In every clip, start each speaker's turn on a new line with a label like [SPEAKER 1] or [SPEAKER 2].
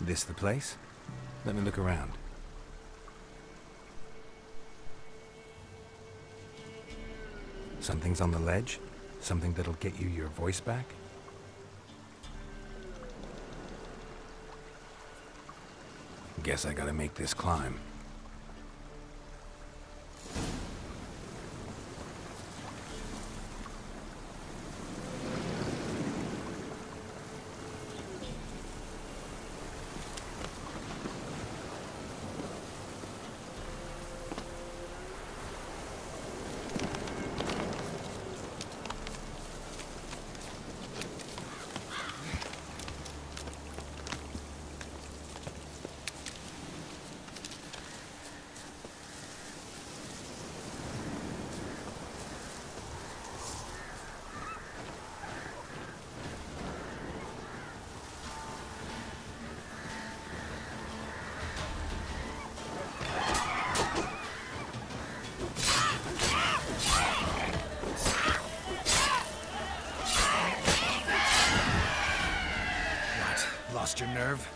[SPEAKER 1] This the place? Let me look around. Something's on the ledge? Something that'll get you your voice back? Guess I gotta make this climb. Lost your nerve?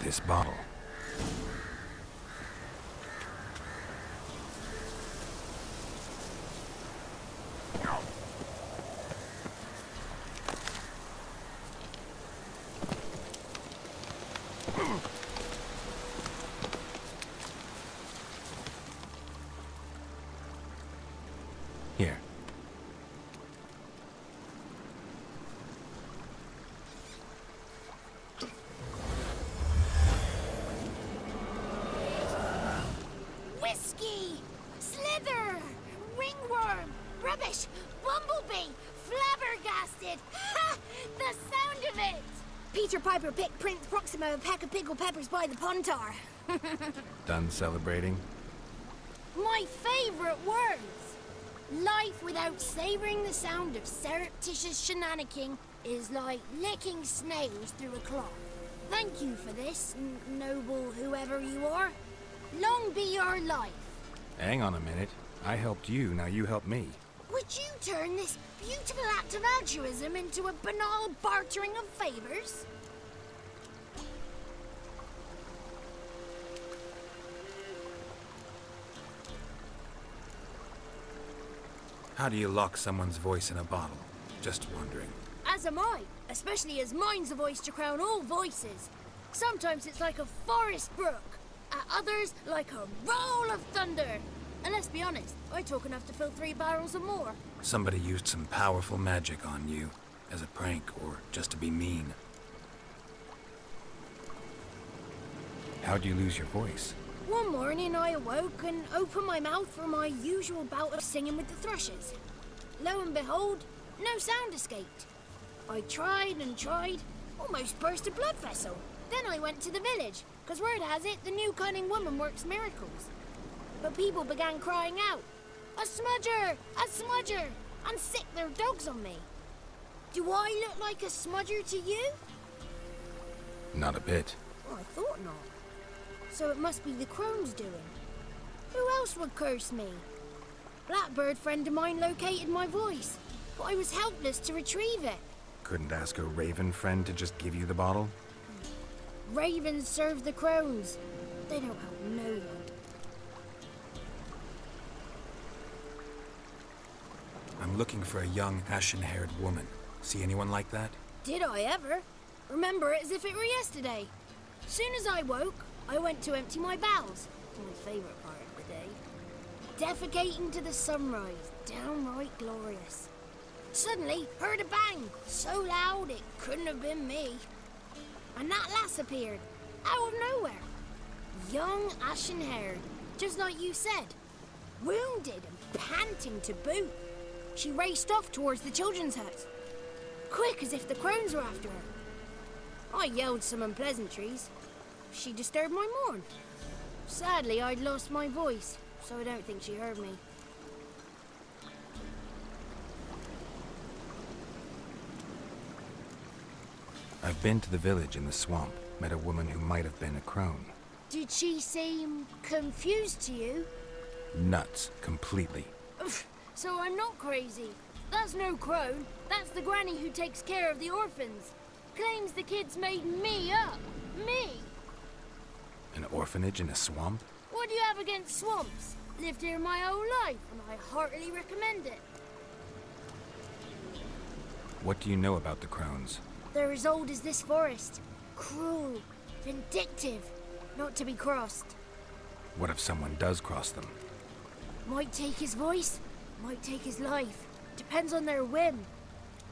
[SPEAKER 1] This bottle. Here.
[SPEAKER 2] Rubbish! Bumblebee! Flabbergasted! Ha! The sound of it! Peter Piper picked Prince Proximo a pack of pickled peppers by the pontar.
[SPEAKER 1] Done celebrating?
[SPEAKER 2] My favorite words! Life without savoring the sound of surreptitious shenanigans is like licking snails through a cloth. Thank you for this, noble whoever you are. Long be your life.
[SPEAKER 1] Hang on a minute. I helped you, now you help me.
[SPEAKER 2] Would you turn this beautiful act of altruism into a banal bartering of favors?
[SPEAKER 1] How do you lock someone's voice in a bottle? Just wondering.
[SPEAKER 2] As am I, especially as mine's a voice to crown all voices. Sometimes it's like a forest brook, at others like a roll of thunder. And let's be honest, I talk enough to fill 3 barrels or more.
[SPEAKER 1] Somebody used some powerful magic on you, as a prank or just to be mean. How'd you lose your voice?
[SPEAKER 2] One morning I awoke and opened my mouth for my usual bout of singing with the thrushes. Lo and behold, no sound escaped. I tried and tried, almost burst a blood vessel. Then I went to the village, because word has it the new cunning woman works miracles. But people began crying out, "A smudger! A smudger!" and sick their dogs on me. Do I look like a smudger to you?
[SPEAKER 1] Not a bit.
[SPEAKER 2] Well, I thought not. So it must be the crone's doing. Who else would curse me? Blackbird friend of mine located my voice, but I was helpless to retrieve it.
[SPEAKER 1] Couldn't ask a raven friend to just give you the bottle?
[SPEAKER 2] Ravens serve the crones. They don't help no one.
[SPEAKER 1] I'm looking for a young, ashen-haired woman. See anyone like that?
[SPEAKER 2] Did I ever? Remember it as if it were yesterday. Soon as I woke, I went to empty my bowels. My favourite part of the day. Defecating to the sunrise. Downright glorious. Suddenly, heard a bang, so loud it couldn't have been me. And that lass appeared, out of nowhere. Young, ashen-haired, just like you said. Wounded and panting to boot. She raced off towards the children's hut. Quick as if the crones were after her. I yelled some unpleasantries. She disturbed my morn. Sadly, I'd lost my voice, so I don't think she heard me.
[SPEAKER 1] I've been to the village in the swamp, met a woman who might have been a crone.
[SPEAKER 2] Did she seem confused to you?
[SPEAKER 1] Nuts, completely.
[SPEAKER 2] So I'm not crazy. That's no crone. That's the granny who takes care of the orphans. Claims the kids made me up. Me!
[SPEAKER 1] An orphanage in a swamp?
[SPEAKER 2] What do you have against swamps? Lived here my whole life, and I heartily recommend it.
[SPEAKER 1] What do you know about the crones?
[SPEAKER 2] They're as old as this forest. Cruel, vindictive, not to be crossed.
[SPEAKER 1] What if someone does cross them?
[SPEAKER 2] Might take his voice, might take his life. Depends on their whim.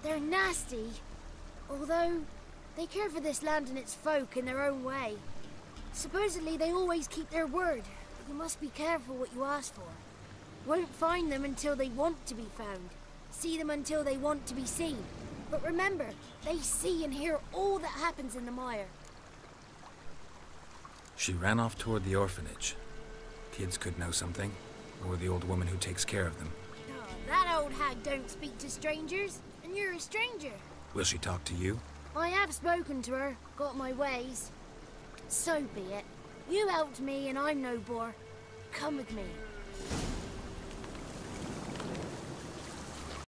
[SPEAKER 2] They're nasty, although they care for this land and its folk in their own way. Supposedly they always keep their word, but you must be careful what you ask for. Won't find them until they want to be found. See them until they want to be seen. But remember, they see and hear all that happens in the mire.
[SPEAKER 1] She ran off toward the orphanage. Kids could know something, or the old woman who takes care of them.
[SPEAKER 2] Oh, that old hag don't speak to strangers, and you're a stranger.
[SPEAKER 1] Will she talk to you?
[SPEAKER 2] I have spoken to her, got my ways. So be it. You helped me and I'm no bore. Come with me.